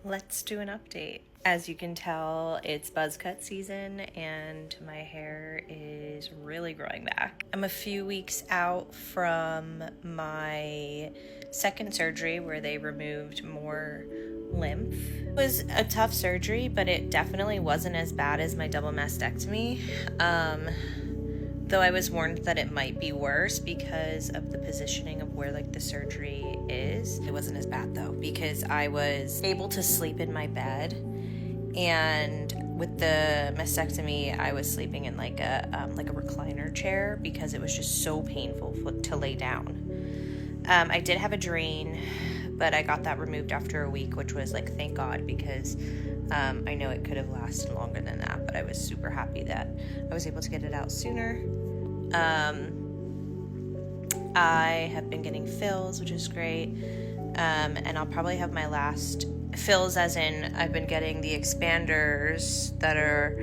Let's do an update. As you can tell, it's buzz cut season and my hair is really growing back. I'm a few weeks out from my second surgery where they removed more lymph. It was a tough surgery, but it definitely wasn't as bad as my double mastectomy. Though I was warned that it might be worse because of the positioning of where the surgery is. It wasn't as bad though, because I was able to sleep in my bed, and with the mastectomy I was sleeping in like a recliner chair because it was just so painful to lay down. I did have a drain, but I got that removed after a week, which was thank God, because I know it could have lasted longer than that, but I was super happy that I was able to get it out sooner. I have been getting fills, which is great, and I'll probably have my last fills, as in I've been getting the expanders that are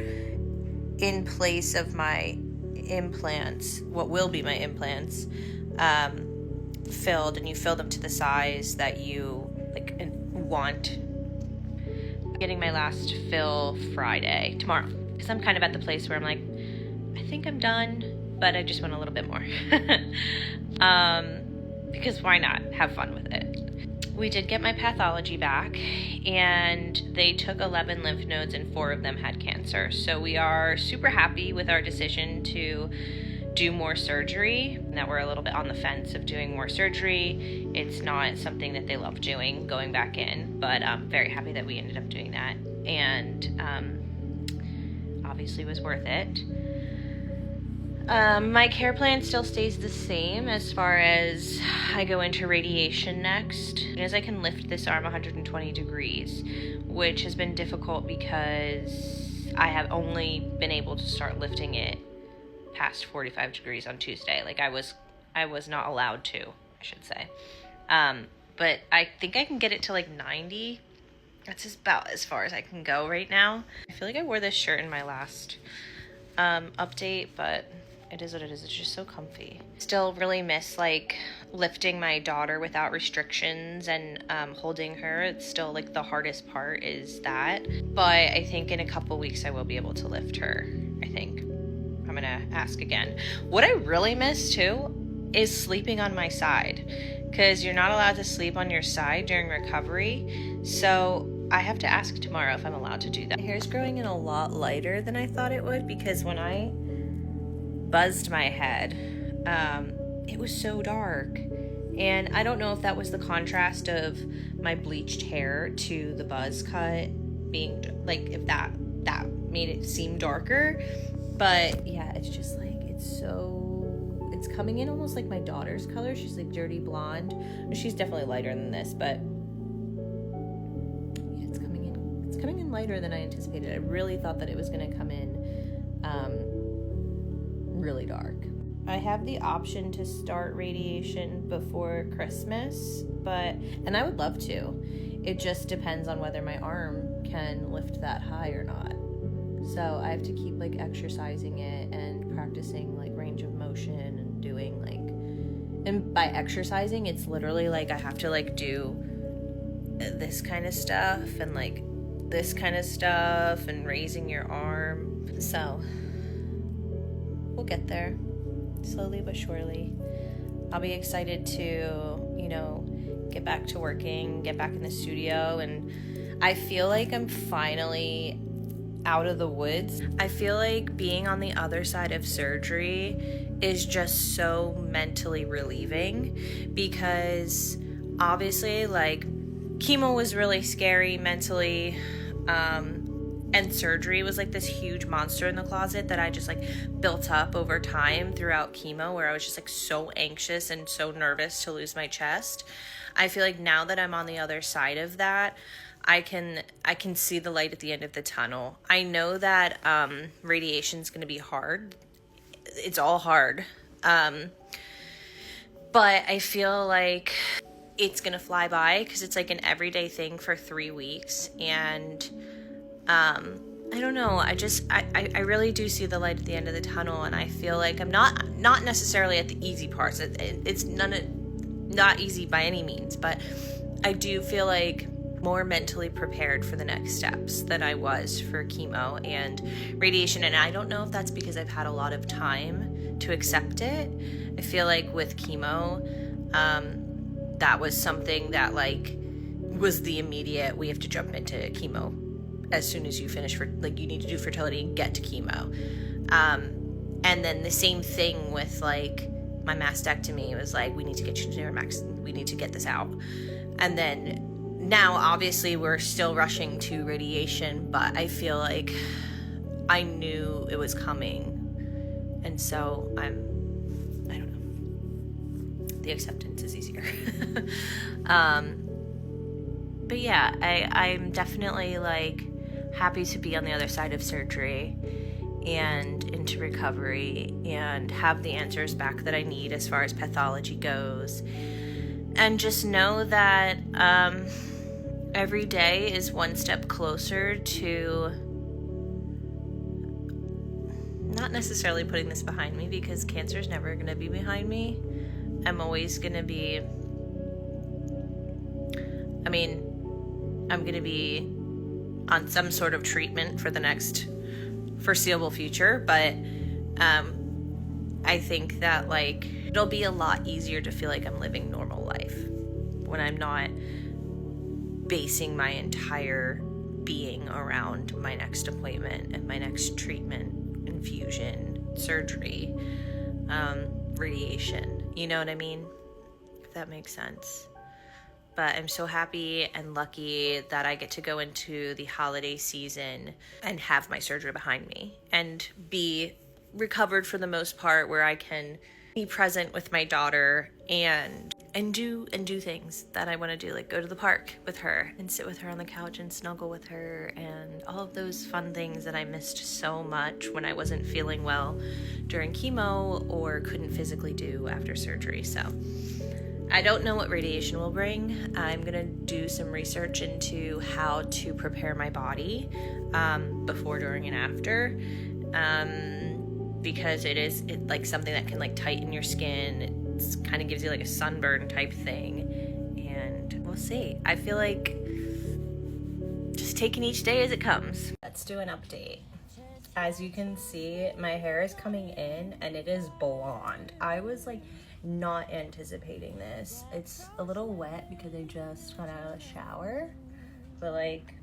in place of my implants, what will be my implants, filled, and you fill them to the size that you want. I'm getting my last fill Friday, tomorrow, because I'm kind of at the place where I'm like, I think I'm done, but I just want a little bit more. Because why not have fun with it? We did get my pathology back, and they took 11 lymph nodes and 4 of them had cancer. So we are super happy with our decision to do more surgery, and that we're a little bit on the fence of doing more surgery. It's not something that they love doing, going back in, but I'm very happy that we ended up doing that, and obviously was worth it. My care plan still stays the same as far as I go into radiation next. As I can lift this arm 120 degrees, which has been difficult because I have only been able to start lifting it past 45 degrees on Tuesday. I was not allowed to, I should say. But I think I can get it to 90. That's about as far as I can go right now. I feel like I wore this shirt in my last update, but it is what it is. It's just so comfy. Still really miss lifting my daughter without restrictions and holding her. It's still the hardest part is that, but I think in a couple weeks I will be able to lift her. I think I'm gonna ask again. What I really miss too is sleeping on my side, because you're not allowed to sleep on your side during recovery, so I have to ask tomorrow if I'm allowed to do that. My hair's growing in a lot lighter than I thought it would, because when I buzzed my head, it was so dark, and I don't know if that was the contrast of my bleached hair to the buzz cut being if that made it seem darker, but yeah, it's just it's coming in almost like my daughter's color. She's dirty blonde. She's definitely lighter than this, but yeah, it's coming in lighter than I anticipated. I really thought that it was going to come in really dark. I have the option to start radiation before Christmas, and I would love to. It just depends on whether my arm can lift that high or not. So I have to keep exercising it and practicing range of motion and doing and by exercising, it's literally I have to do this kind of stuff and this kind of stuff and raising your arm. So we'll get there, slowly but surely. I'll be excited to, get back to working, get back in the studio, and I feel like I'm finally out of the woods. I feel like being on the other side of surgery is just so mentally relieving, because obviously chemo was really scary mentally, and surgery was this huge monster in the closet that I just built up over time throughout chemo, where I was just so anxious and so nervous to lose my chest. I feel like now that I'm on the other side of that, I can see the light at the end of the tunnel. I know that radiation is going to be hard. It's all hard. But I feel like it's going to fly by, because it's an everyday thing for 3 weeks. And I don't know. I really do see the light at the end of the tunnel, and I feel like I'm not necessarily at the easy parts. It's not easy by any means, but I do feel like more mentally prepared for the next steps than I was for chemo and radiation. And I don't know if that's because I've had a lot of time to accept it. I feel like with chemo, that was something that like was the immediate, we have to jump into chemo as soon as you finish for like you need to do fertility and get to chemo. And then the same thing with like my mastectomy was like, we need to get you to Miramax, we need to get this out. And then now obviously we're still rushing to radiation, but I feel like I knew it was coming. And so I don't know, the acceptance is easier. But yeah, I'm definitely like happy to be on the other side of surgery and into recovery and have the answers back that I need as far as pathology goes. And just know that every day is one step closer to not necessarily putting this behind me, because cancer is never going to be behind me. I'm always going to be, I'm going to be on some sort of treatment for the next foreseeable future, but I think that like it'll be a lot easier to feel like I'm living normal life when I'm not basing my entire being around my next appointment and my next treatment, infusion, surgery, radiation. You know what I mean? If that makes sense. But I'm so happy and lucky that I get to go into the holiday season and have my surgery behind me and be recovered for the most part, where I can be present with my daughter and do things that I want to do, like go to the park with her and sit with her on the couch and snuggle with her and all of those fun things that I missed so much when I wasn't feeling well during chemo or couldn't physically do after surgery. So I don't know what radiation will bring. I'm going to do some research into how to prepare my body before, during, and after, because it like something that can like tighten your skin. It kind of gives you like a sunburn type thing, and we'll see. I feel like just taking each day as it comes. Let's do an update. As you can see, my hair is coming in and it is blonde. I was like not anticipating this. It's a little wet because I just got out of the shower, but like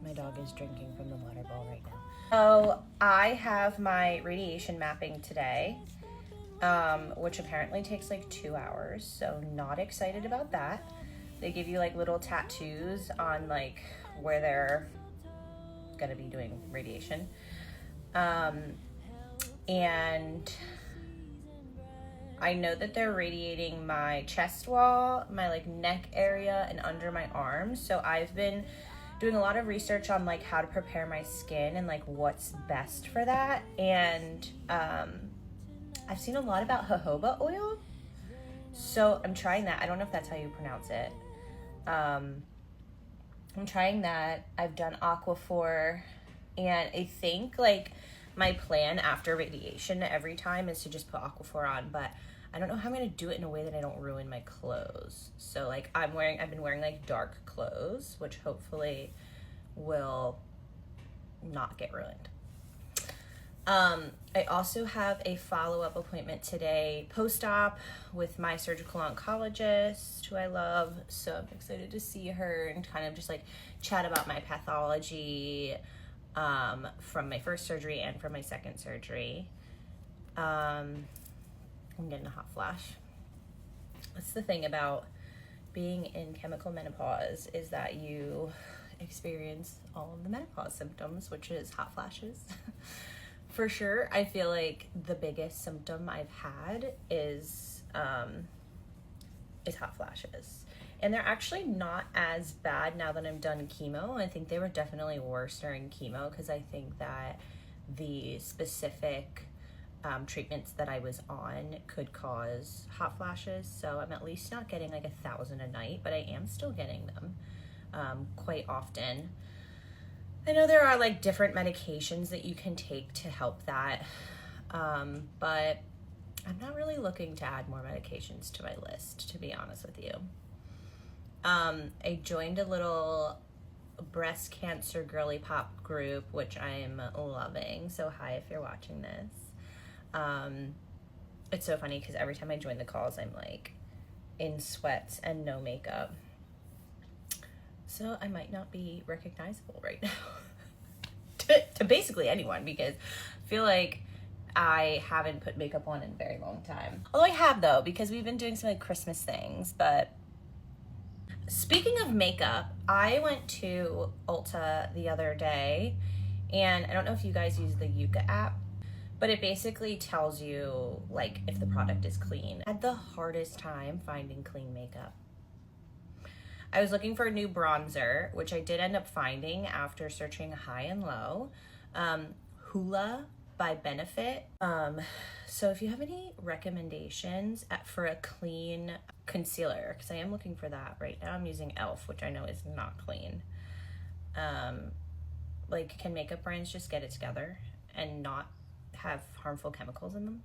my dog is drinking from the water bowl right now. So I have my radiation mapping today, which apparently takes like 2 hours, so not excited about that. They give you like little tattoos on like where they're gonna be doing radiation. And I know that they're radiating my chest wall, my like neck area, and under my arms. So I've been doing a lot of research on like how to prepare my skin and like what's best for that. And I've seen a lot about jojoba oil, so I'm trying that. I don't know if that's how you pronounce it. I'm trying that. I've done Aquaphor, and I think like my plan after radiation every time is to just put Aquaphor on, but I don't know how I'm gonna do it in a way that I don't ruin my clothes. So like I've been wearing like dark clothes, which hopefully will not get ruined. I also have a follow-up appointment today, post-op, with my surgical oncologist, who I love. So I'm excited to see her and kind of just like chat about my pathology from my first surgery and from my second surgery. I'm getting a hot flash. That's the thing about being in chemical menopause, is that you experience all of the menopause symptoms, which is hot flashes. For sure, I feel like the biggest symptom I've had is hot flashes. And they're actually not as bad now that I'm done chemo. I think they were definitely worse during chemo, because I think that the specific treatments that I was on could cause hot flashes. So I'm at least not getting like 1,000 a night, but I am still getting them quite often. I know there are like different medications that you can take to help that, but I'm not really looking to add more medications to my list, to be honest with you. I joined a little breast cancer girly pop group, which I'm loving. So hi if you're watching this. It's so funny because every time I join the calls, I'm like in sweats and no makeup. So I might not be recognizable right now to basically anyone, because I feel like I haven't put makeup on in a very long time. Although I have, though, because we've been doing some like Christmas things. But speaking of makeup, I went to Ulta the other day, and I don't know if you guys use the Yuka app, but it basically tells you like if the product is clean. I had the hardest time finding clean makeup. I was looking for a new bronzer, which I did end up finding after searching high and low. Hoola by Benefit. So if you have any recommendations for a clean concealer, because I am looking for that right now. I'm using e.l.f., which I know is not clean. Like, can makeup brands just get it together and not have harmful chemicals in them?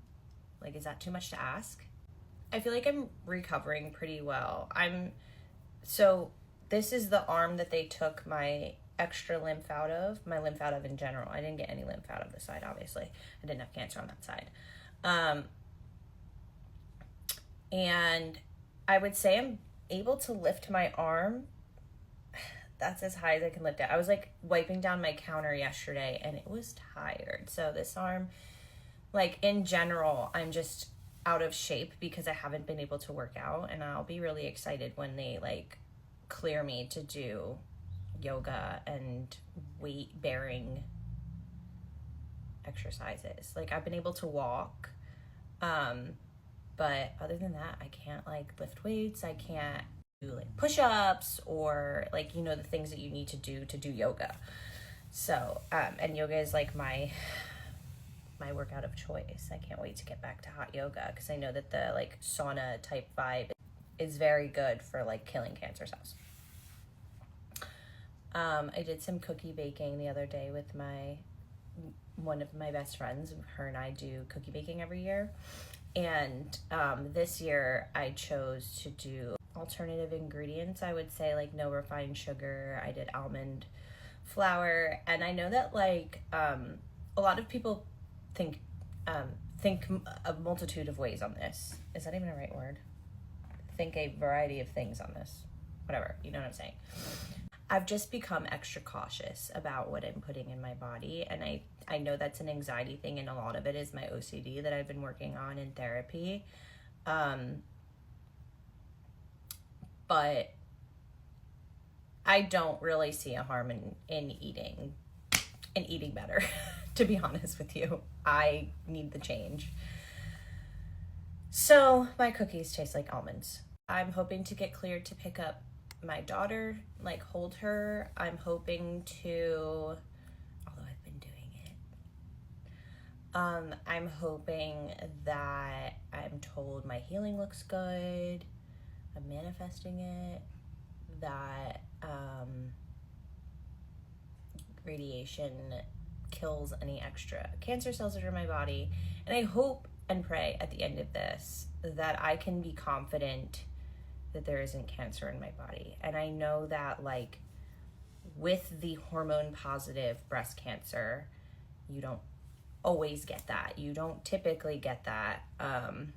Like, is that too much to ask? I feel like I'm recovering pretty well. So this is the arm that they took my extra lymph out of, my lymph out of in general. I didn't get any lymph out of this side, obviously. I didn't have cancer on that side. And I would say I'm able to lift my arm. That's as high as I can lift it. I was like wiping down my counter yesterday and it was tired. So this arm, like in general, I'm just out of shape because I haven't been able to work out, and I'll be really excited when they like clear me to do yoga and weight bearing exercises. Like, I've been able to walk, but other than that, I can't like lift weights. I can't do like push-ups or like, you know, the things that you need to do yoga. So and yoga is like my workout of choice. I can't wait to get back to hot yoga because I know that the like sauna type vibe is very good for like killing cancer cells. I did some cookie baking the other day with one of my best friends. Her and I do cookie baking every year. And this year I chose to do alternative ingredients. I would say like no refined sugar. I did almond flour. And I know that like a lot of people think a multitude of ways on this. Is that even a right word? Think a variety of things on this. Whatever, you know what I'm saying. I've just become extra cautious about what I'm putting in my body, and I know that's an anxiety thing, and a lot of it is my OCD that I've been working on in therapy. But I don't really see a harm in eating better, to be honest with you. I need the change. So my cookies taste like almonds. I'm hoping to get cleared to pick up my daughter, like hold her. I'm hoping to, although I've been doing it, I'm hoping that I'm told my healing looks good. I'm manifesting it, that radiation kills any extra cancer cells that are in my body. And I hope and pray at the end of this that I can be confident that there isn't cancer in my body. And I know that like with the hormone positive breast cancer, you don't always get that. You don't typically get that. I'm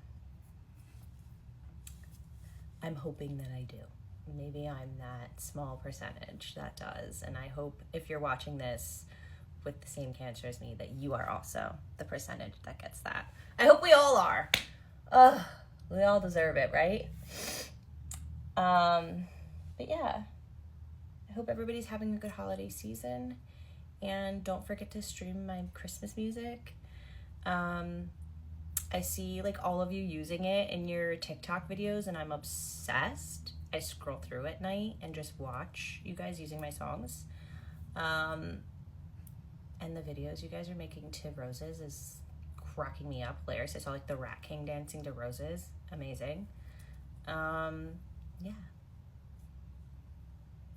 hoping that I do. Maybe I'm that small percentage that does. And I hope if you're watching this with the same cancer as me, that you are also the percentage that gets that. I hope we all are. We all deserve it, right? But yeah, I hope everybody's having a good holiday season, and don't forget to stream my Christmas music. I see like all of you using it in your TikTok videos, and I'm obsessed. I scroll through at night and just watch you guys using my songs. And the videos you guys are making to Roses is cracking me up. Hilarious. I saw like the Rat King dancing to Roses. Amazing. Yeah.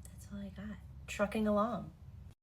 That's all I got. Trucking along.